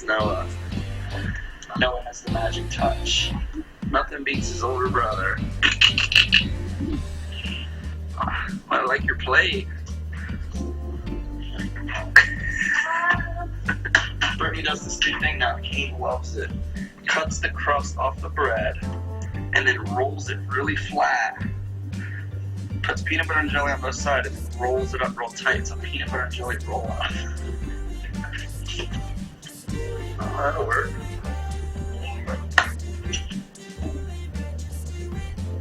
It's Noah. Noah has the magic touch. Nothing beats his older brother. I like your plate. Bernie does this new thing now. Kane loves it. Cuts the crust off the bread and then rolls it really flat. Puts peanut butter and jelly on both sides and rolls it up real tight. It's a peanut butter and jelly roll off. Oh, that'll work.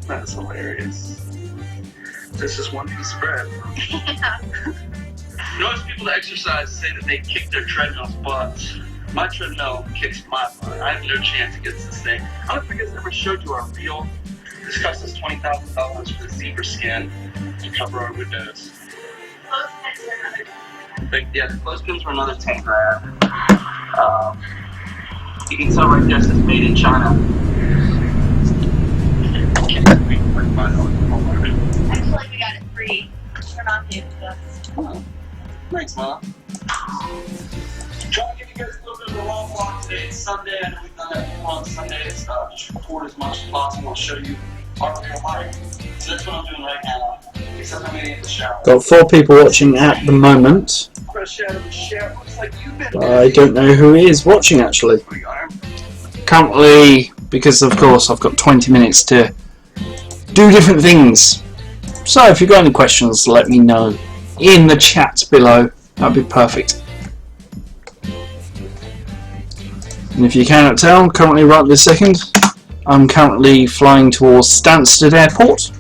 That's hilarious. This is one piece of bread. Yeah. Most people that exercise say that they kick their treadmill's butts. My treadmill kicks my butt. I have no chance against this thing. I don't think I've ever showed you our reel. This cost us $20,000 for the zebra skin to cover our windows. Clothespins are another. Yeah, the clothespins were another 10 grand. You can tell right there it says made in China. I feel like we got it free. We're not paying for this. Oh, thanks, Mom. Trying to give you guys a little bit of a long vlog today. It's Sunday. I know we've done that before on Sundays. Just record as much as possible and show you our real life. So that's what I'm doing right now. Except I'm in the shower. Got 4 people watching at the moment. Fresh out of the shower. Looks like you've been But I don't know who is watching actually. Currently, because of course I've got 20 minutes to do different things. So if you've got any questions, let me know in the chat below. That'd be perfect. And if you cannot tell, currently right this second, I'm currently flying towards Stansted Airport.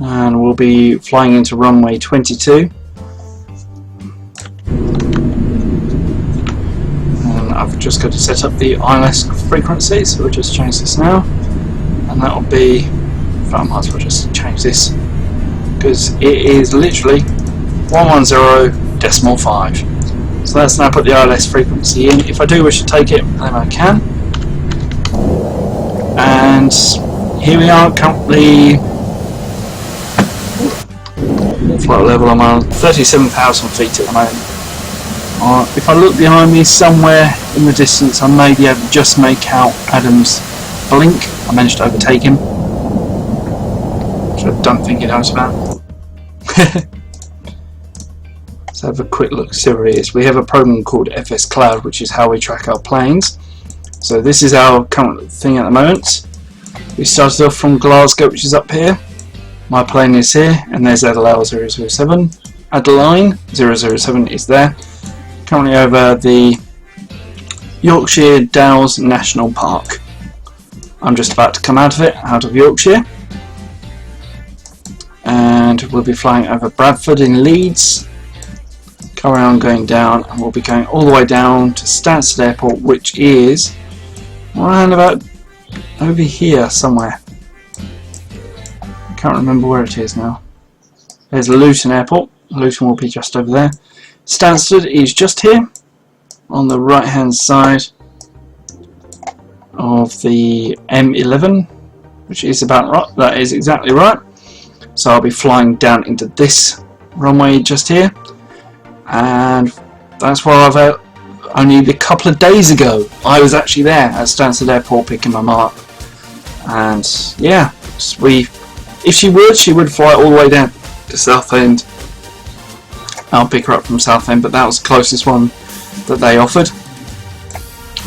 And we'll be flying into runway 22. And I've just got to set up the ILS frequency, so we'll just change this now. And that'll be, in fact I might as well just change this, because it is literally 110.5. So let's now put the ILS frequency in. If I do wish to take it, then I can. And here we are, currently flight level. I'm on 37,000 feet at the moment. If I look behind me somewhere in the distance, I may be able to just make out Adam's blink. I managed to overtake him, which I don't think he knows about. Let's have a quick look, see where it is. We have a program called FS Cloud, which is how we track our planes. So this is our current thing at the moment. We started off from Glasgow, which is up here. My plane is here, and there's Adelaide 007. Adeline 007 is there. Currently over the Yorkshire Dales National Park. I'm just about to come out of it, out of Yorkshire. And we'll be flying over Bradford in Leeds. Carry on going down, and we'll be going all the way down to Stansted Airport, which is around about over here somewhere. I can't remember where it is now. There's Luton Airport. Luton will be just over there. Stansted is just here on the right hand side of the M11, which is about right. That is exactly right. So I'll be flying down into this runway just here, and that's where I've only a couple of days ago I was actually there at Stansted Airport picking my mum up. And yeah, if she would fly all the way down to Southend. I'll pick her up from Southend, but that was the closest one that they offered.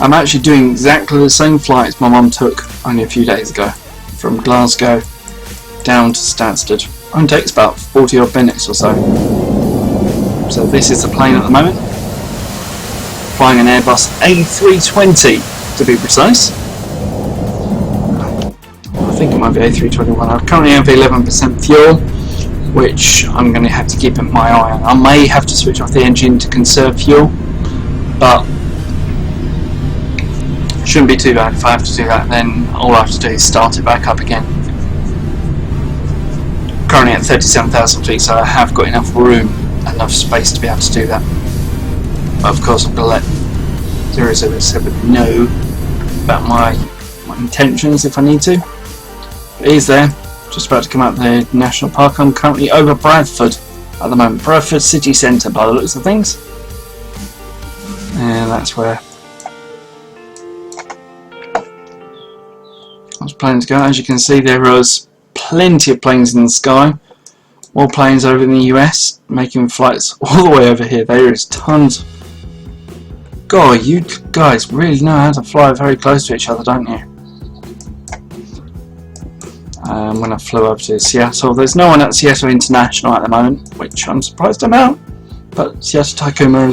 I'm actually doing exactly the same flight as my mum took only a few days ago, from Glasgow down to Stansted. Only takes about 40 odd minutes or so. So this is the plane at the moment, flying an Airbus A320 to be precise. I think it might be A321. I currently have 11% fuel, which I'm going to have to keep my eye on. I may have to switch off the engine to conserve fuel, but shouldn't be too bad. If I have to do that, then all I have to do is start it back up again. Currently at 37,000 feet, so I have got enough room, enough space to be able to do that. But of course I'm going to let 007 know about my intentions if I need to. But he's there, just about to come out of the national park. I'm currently over Bradford at the moment, Bradford city centre by the looks of things. And that's where I was planning to go. As you can see, there was plenty of planes in the sky. More planes over in the US, making flights all the way over here. There is tons. God, you guys really know how to fly very close to each other, don't you? When I flew over to Seattle, there's no one at Seattle International at the moment, which I'm surprised about. But Seattle Tacoma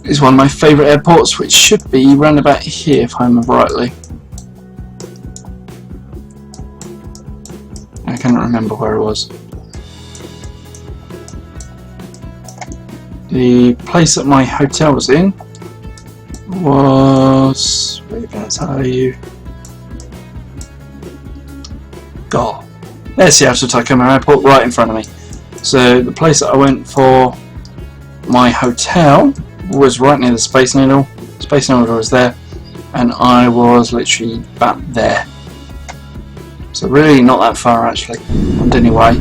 is one of my favourite airports, which should be round about here if I remember rightly. I can't remember where it was. The place that my hotel was in was... whereabouts are you? God. There's Seattle Tacoma Airport right in front of me. So the place that I went for my hotel was right near the Space Needle. Space Needle was there, and I was literally about there. So really not that far actually. And anyway.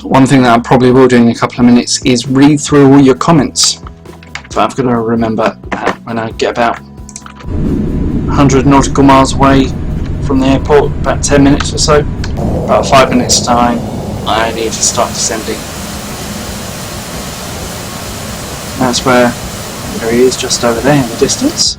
One thing that I probably will do in a couple of minutes is read through all your comments. But I've got to remember when I get about 100 nautical miles away from the airport, about 10 minutes or so, about 5 minutes time, I need to start descending. That's where he is, just over there in the distance.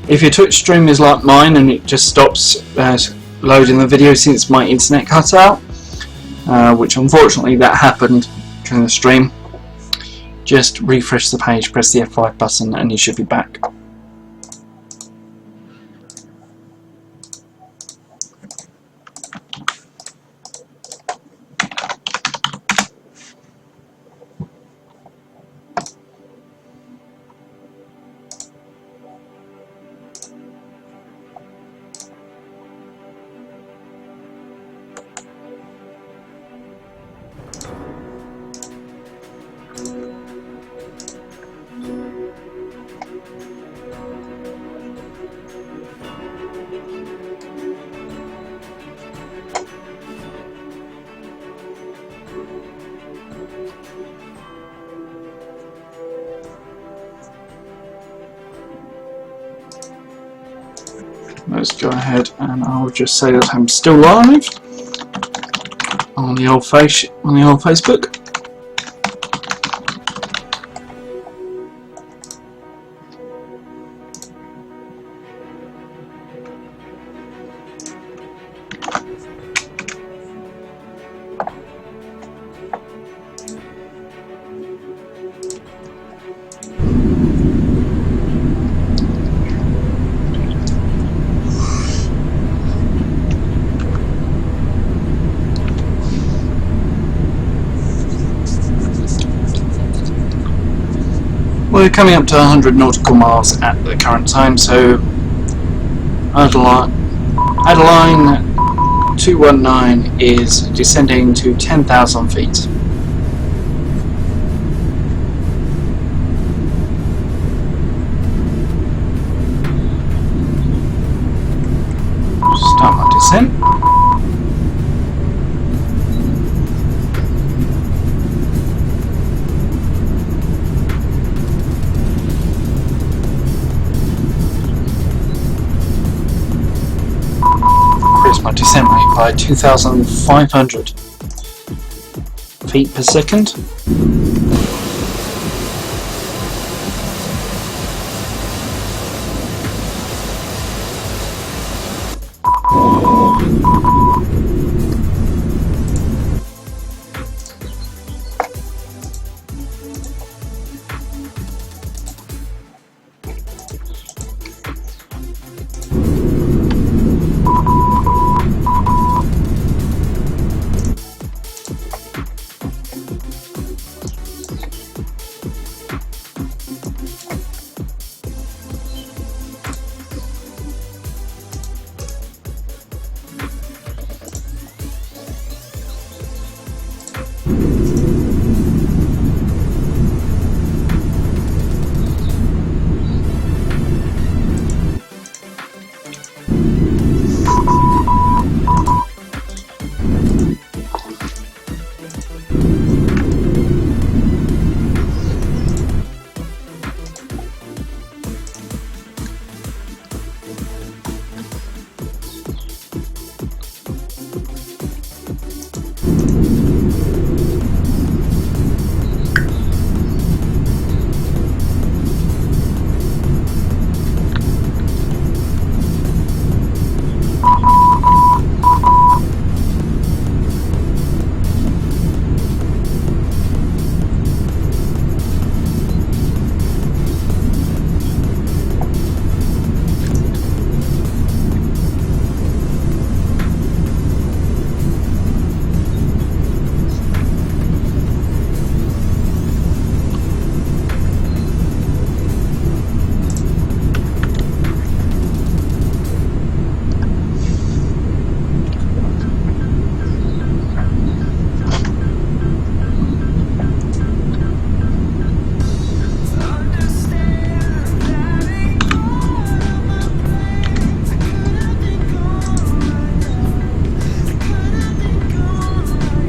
If your Twitch stream is like mine and it just stops loading the video since my internet cut out, which unfortunately that happened during the stream, just refresh the page, press the F5 button and you should be back. Let's go ahead and I'll just say that I'm still live on the old Facebook. We're coming up to 100 nautical miles at the current time, so Adeline 219 is descending to 10,000 feet. Start my descent. My descent rate by 2,500 feet per second.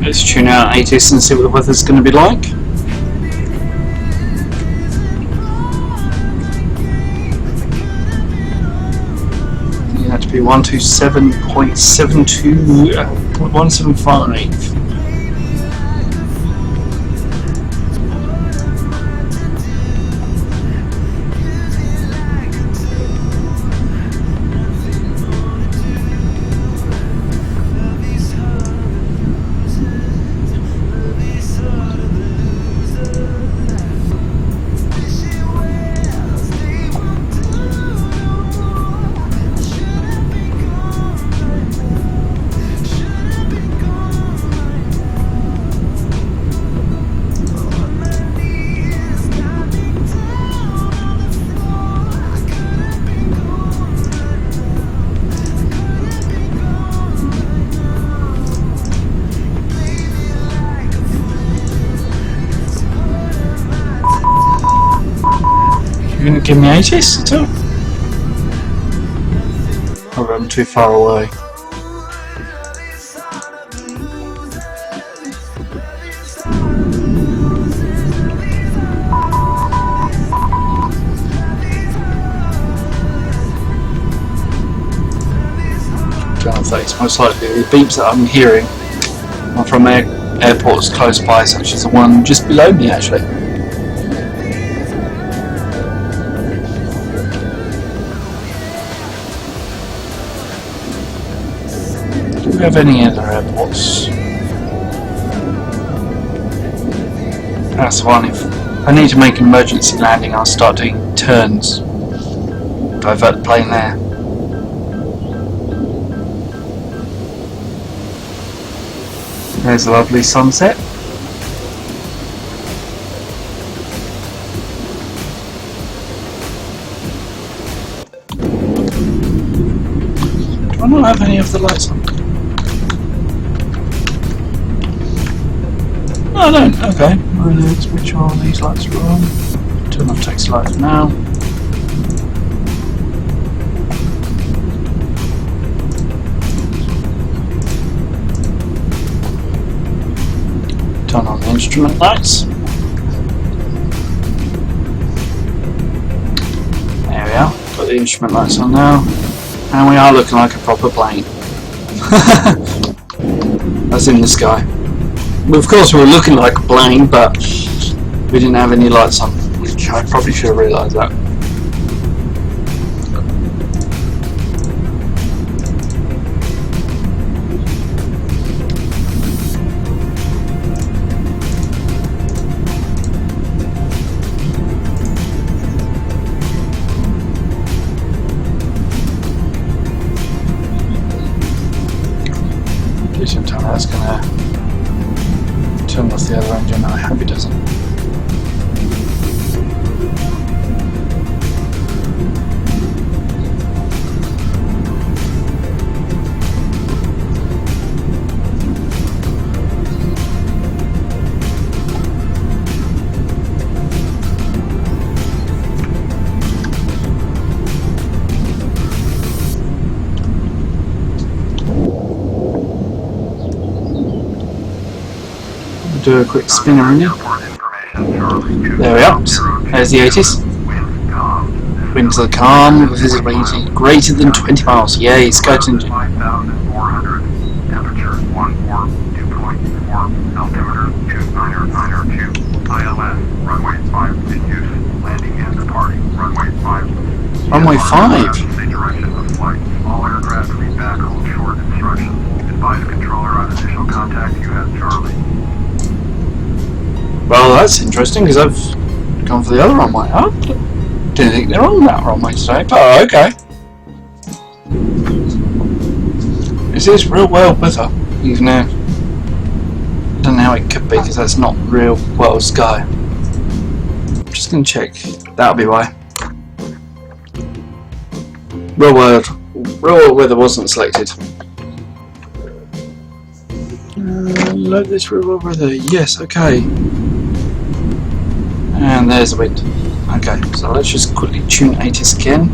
Let's tune out ATIS and see what the weather's going to be like. You have to be 127.175. You gonna give me ATIS at all? Or I'm too far away. Face. Most likely the beeps that I'm hearing are from airports close by, such as the one just below me actually. Do we have any other airports? That's one. If I need to make an emergency landing, I'll start doing turns. Divert the plane there. There's a lovely sunset. Do I not have any of the lights on? No, I don't. Okay. Well, let's make sure all these lights are on. Turn off taxi lights now. Turn on the instrument lights. There we are. Got the instrument lights on now. And we are looking like a proper plane. That's in the sky. Well, of course we were looking like a plane, but we didn't have any lights on, which I probably should have realised that. That's gonna turn off the other engine. I hope it doesn't. Do a quick spinner on you. There we are. There's the ATIS. Wind to the calm, visibility greater than 20 miles. Yay, SkyToon engine. 5,400, temperature 14.2.4, altimeter 2992, ILS, runway 5 in use, landing and departing, runway 5. Runway 5? Say direction of flight. All aircraft read back hold short instructions. Advise controller on initial contact, you have Charlie. Well, that's interesting because I've gone for the other runway. Oh, didn't think they're on that runway today. Oh, okay. Is this real world weather? Even though I don't know how it could be because that's not real world sky. I'm just going to check. That'll be why. Real world weather wasn't selected. Load this real world weather. Yes, okay. And there's the wind. Okay, so let's just quickly tune ATIS again.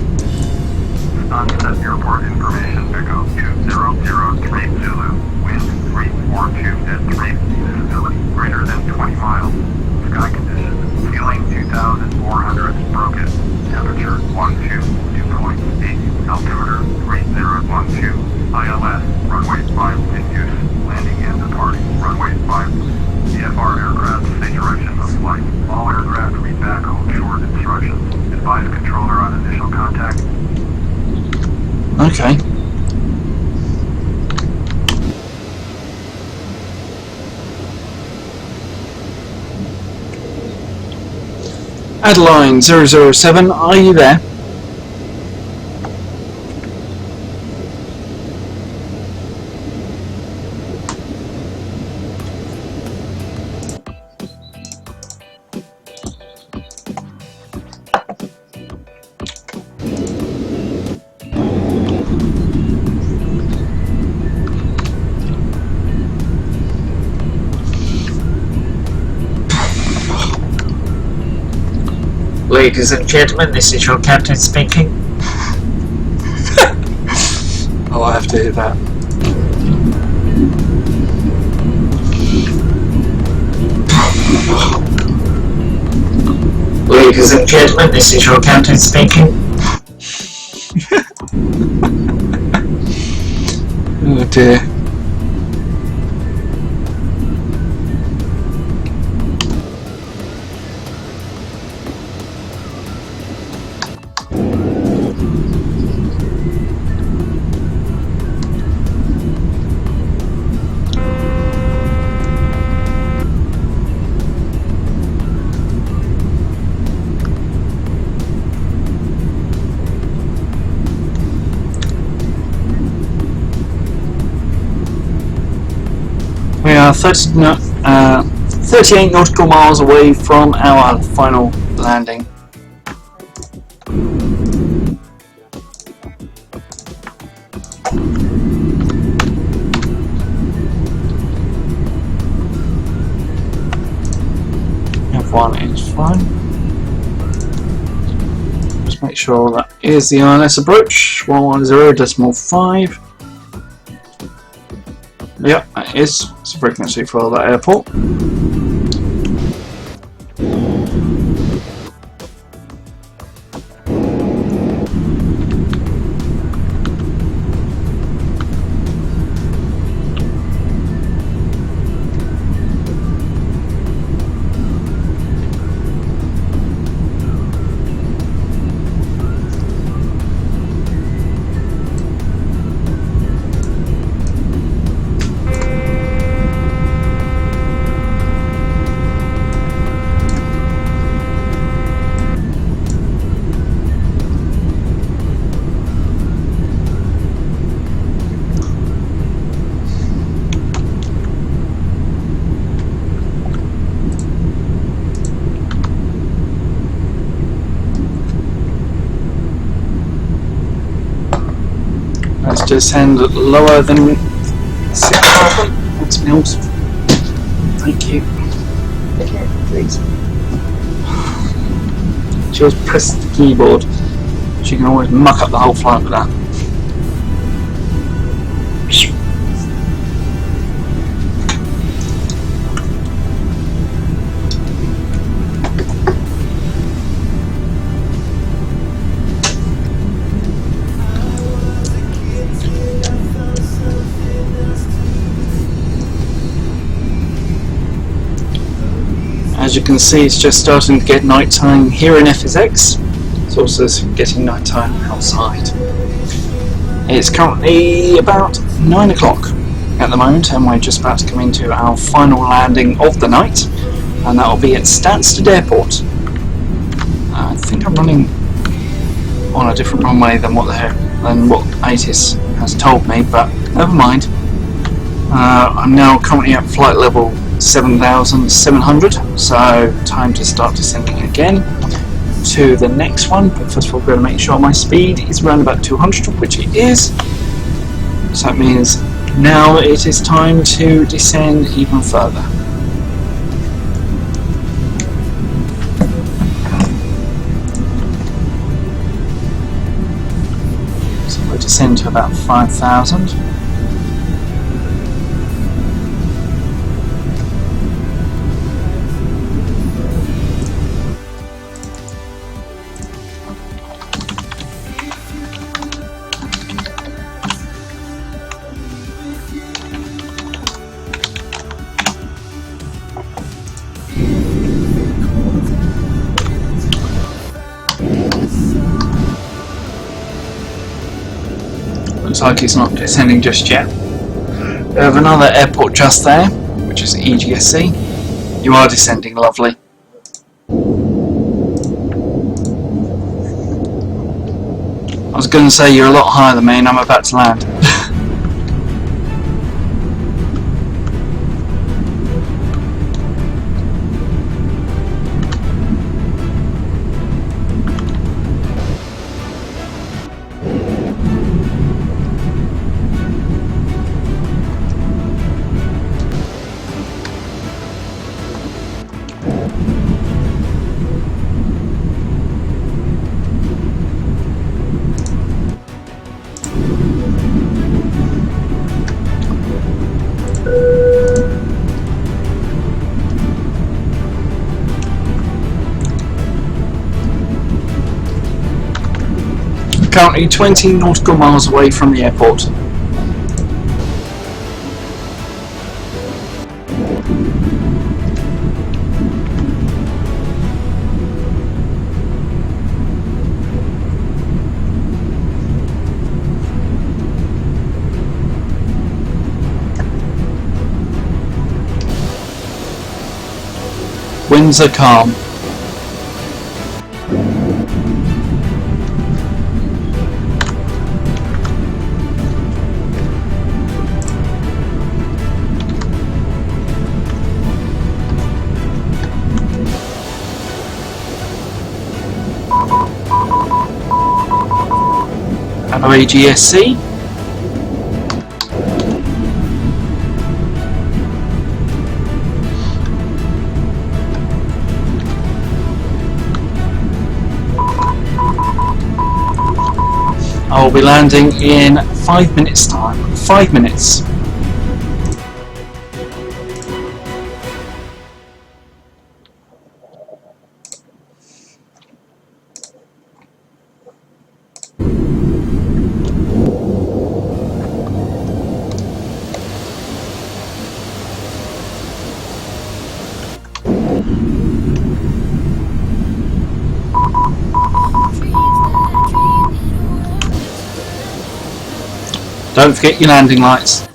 Sunset Airport information, Echo 2003 Zulu, wind 342 at 3. Adeline 007, are you there? Ladies and gentlemen, this is your captain speaking. Oh, I have to hear that. Ladies and gentlemen, this is your captain speaking. Oh dear. We are 38 nautical miles away from our final landing. F1 is fine. Just make sure that is the ILS approach, 110.5. Yep, that is. It's a frequency for that airport. Let's descend lower than 6,000. Thanks, Mills. Thank you. Okay, please. She always presses the keyboard. She can always muck up the whole flight with that. As you can see, it's just starting to get nighttime here in FSX. It's also getting nighttime outside. It's currently about 9 o'clock at the moment, and we're just about to come into our final landing of the night, and that will be at Stansted Airport. I think I'm running on a different runway than what ATIS has told me, but never mind. I'm now currently at flight level 7,700, so time to start descending again to the next one. But first of all, we're going to make sure my speed is around about 200, which it is. So that means now it is time to descend even further. So we'll descend to about 5,000. Looks like it's not descending just yet. We have another airport just there, which is EGSS. You are descending, lovely. was going to say you're a lot higher than me and I'm about to land. Currently 20 nautical miles away from the airport. Winds are calm. Hello EGSC. I will be landing in 5 minutes time. 5 minutes. Don't forget your landing lights.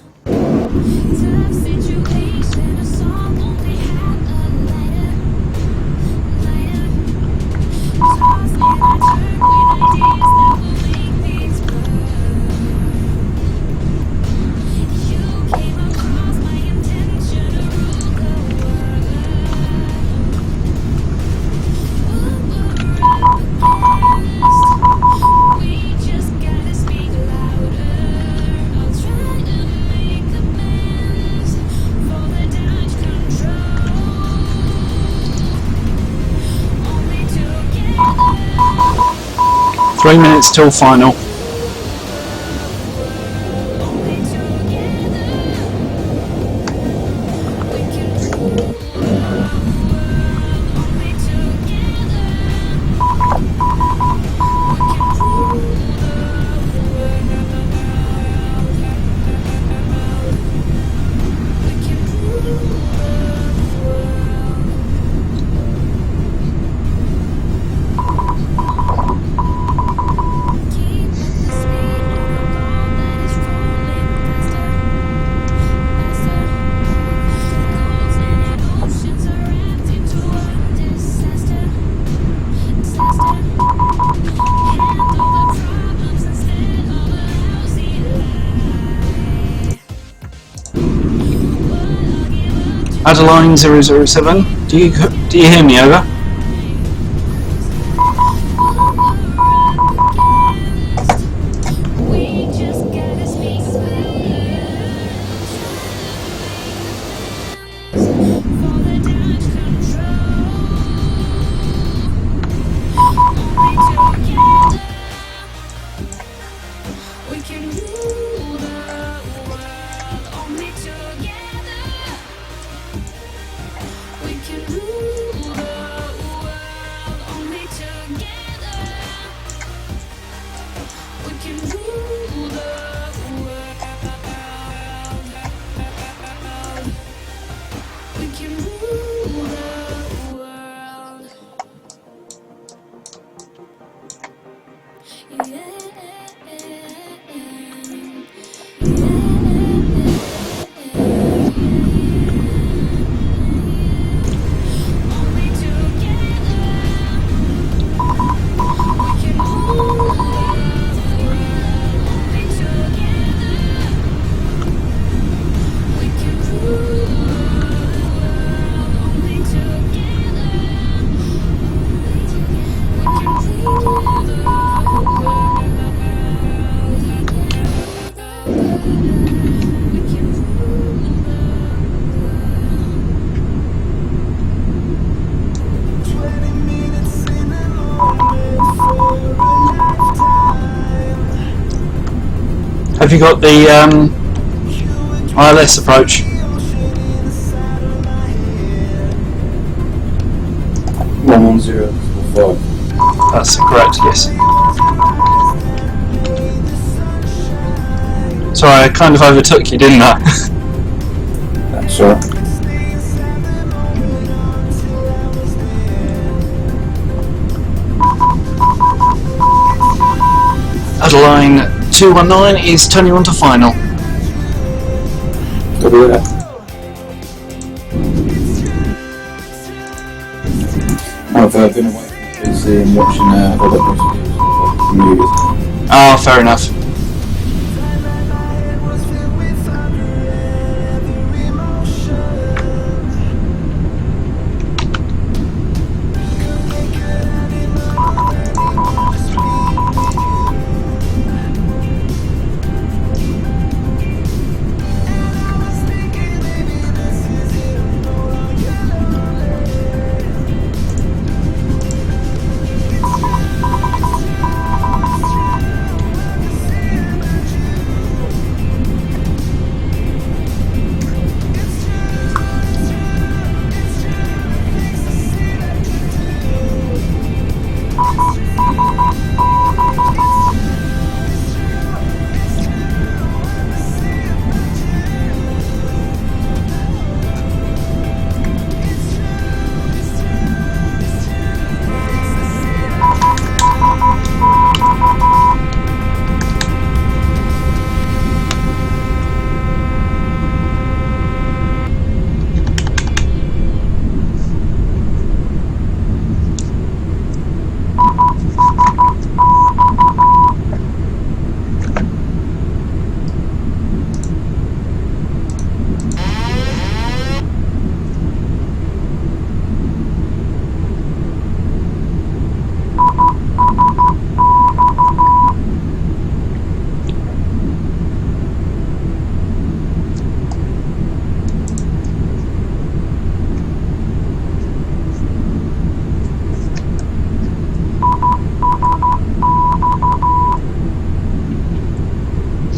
Three minutes till final. Adeline 007, do you hear me? Over. have you got the ILS approach? 11045. That's correct, yes. Sorry, I kind of overtook you, didn't I? That's all right. Adeline 219 is turning on to final. Copy that. I've been away from the PC and watching other movies. Ah, fair enough.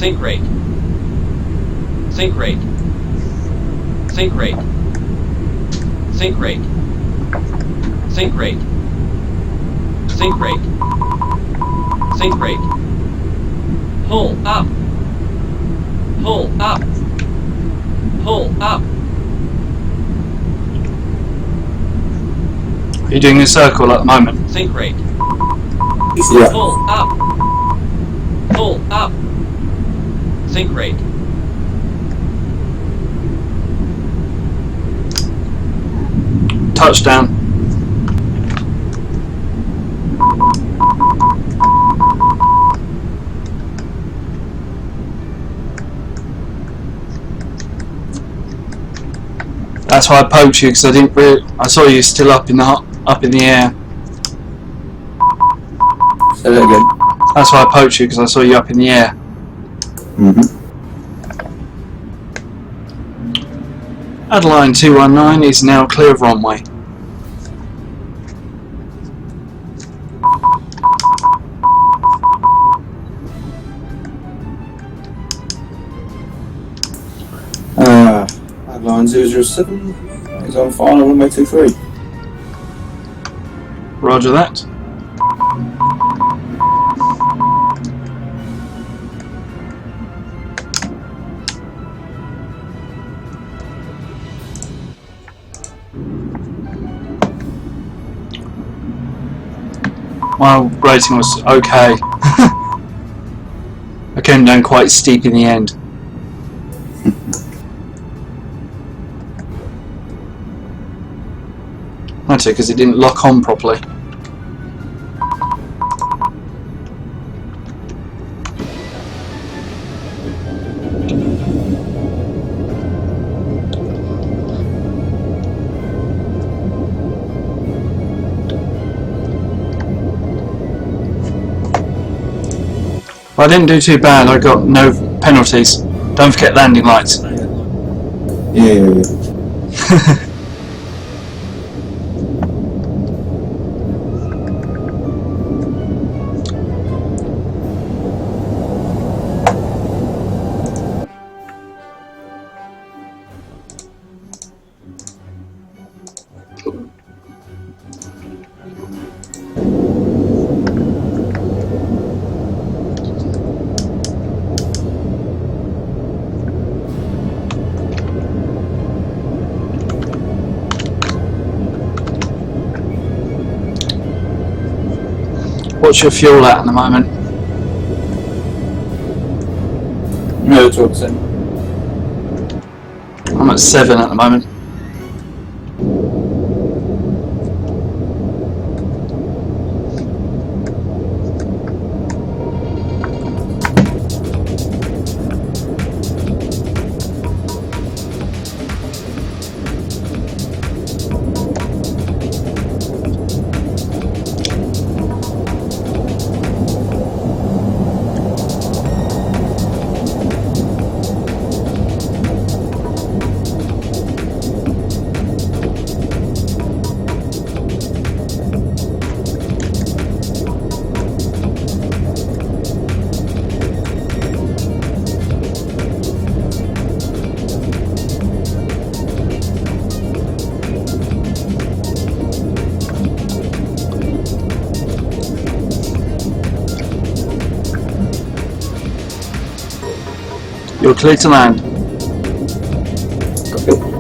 Think rate. Think rate. Think rate. Think rate. Think rate. Think rate. Think rate. Pull up. Pull up. Pull up. Are you doing a circle at the moment? Think rate. Yeah. Pull up. Pull up. Think rate. Touchdown. That's why I poked you, because I didn't I saw you still up in the air. Say that again. That's why I poked you, because I saw you up in the air. Adeline 219 is now clear of runway. Line 007 is on final runway 23. Roger that. My rating was okay. I came down quite steep in the end. That's it, because it didn't lock on properly. I didn't do too bad, I got no penalties. Don't forget landing lights. Yeah. What's your fuel at the moment? No, 12%. I'm at 7 at the moment. You're clear to land. Copy.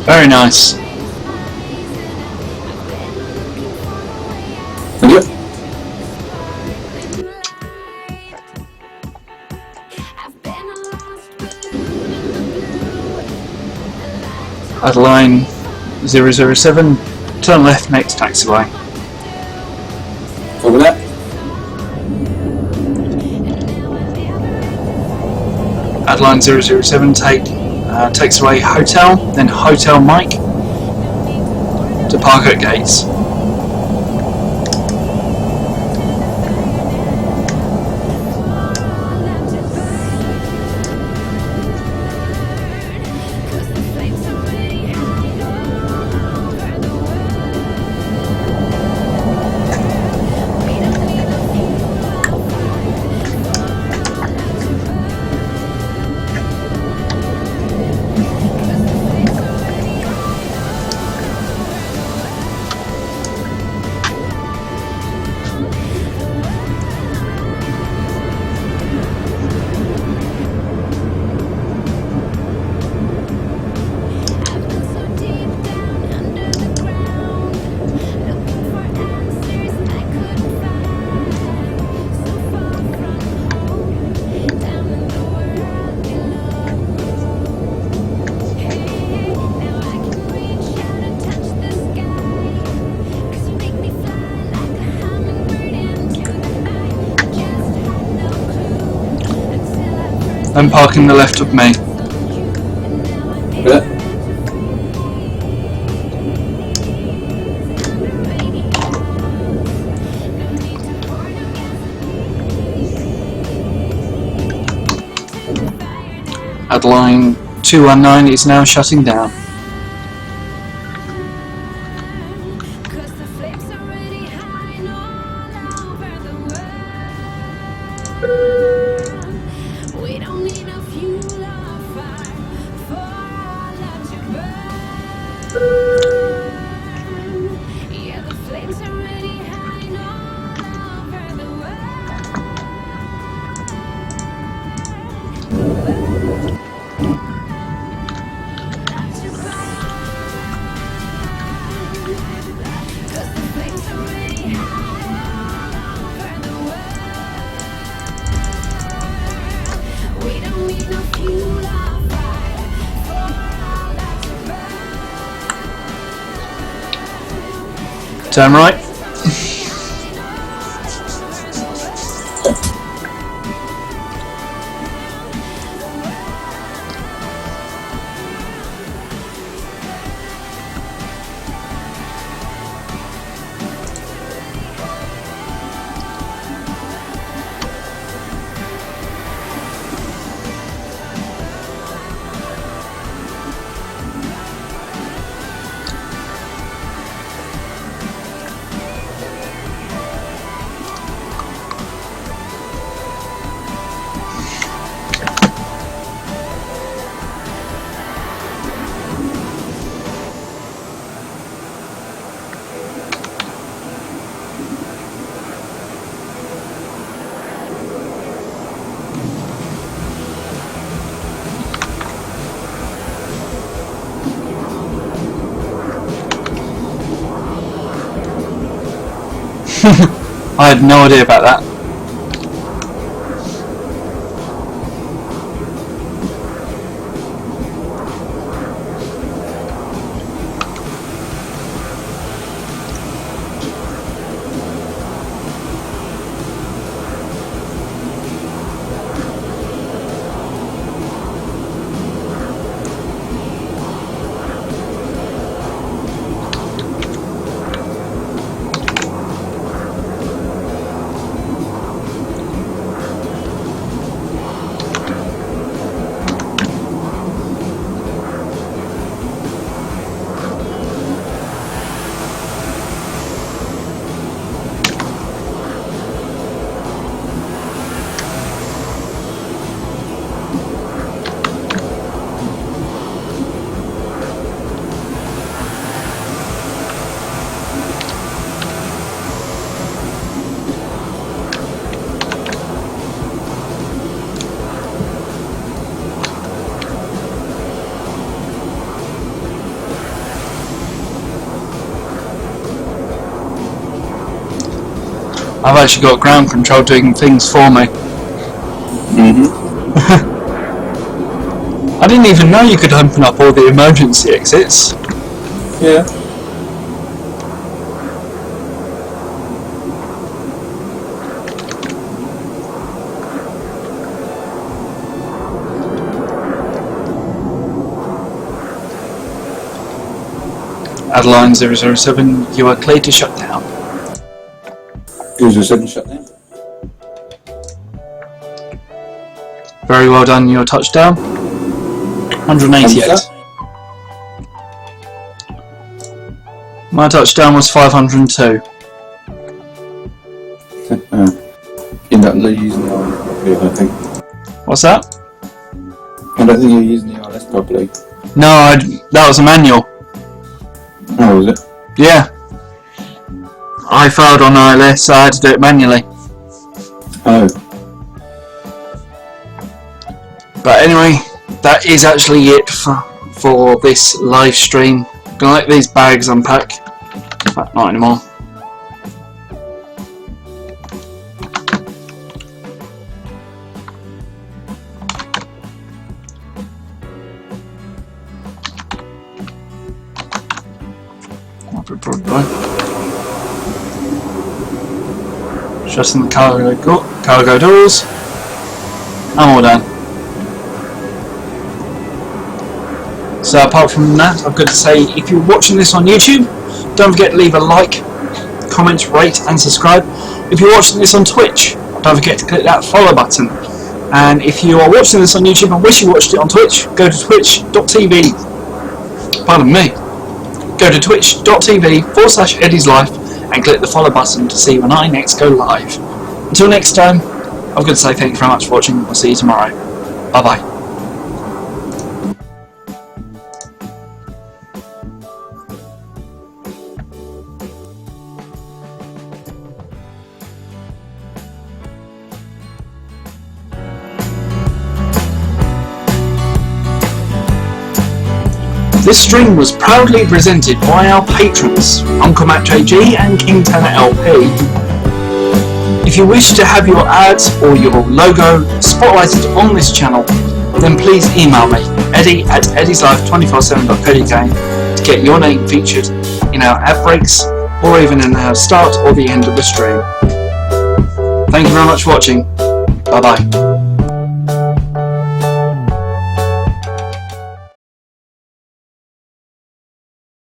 Very nice. Thank you. At line 007, turn left next taxiway. Over that. At line 007, takes away hotel, then Hotel Mike to park at gates. Then parking the left of me. Over that. At line 219 is now shutting down. Turn right. I had no idea about that. I've actually got ground control doing things for me. I didn't even know you could open up all the emergency exits. Yeah. Adeline 007, you are clear to shut down. 007 shut down. Very well done, your touchdown. 188. My touchdown was 502. End up using the ILS properly, I don't think. What's that? I don't think you're using the ILS properly. No, that was a manual. Oh, was it? Yeah. I failed on ILS, so I had to do it manually. Oh. But anyway, that is actually it for this live stream. Gonna let these bags unpack. In fact, not anymore. Shutting the cargo doors. I'm all done. So apart from that, I've got to say, if you're watching this on YouTube, don't forget to leave a like, comment, rate and subscribe. If you're watching this on Twitch, don't forget to click that follow button. And if you are watching this on YouTube and wish you watched it on Twitch, go to twitch.tv. Pardon me. Go to twitch.tv/Eddie's Life and click the follow button to see when I next go live. Until next time, I've got to say thank you very much for watching. I'll see you tomorrow. Bye bye. This stream was proudly presented by our patrons, Uncle Matt JG and King Tanner LP. If you wish to have your ads or your logo spotlighted on this channel, then please email me, eddie@eddieslife247.co.uk, to get your name featured in our ad breaks or even in the start or the end of the stream. Thank you very much for watching. Bye bye.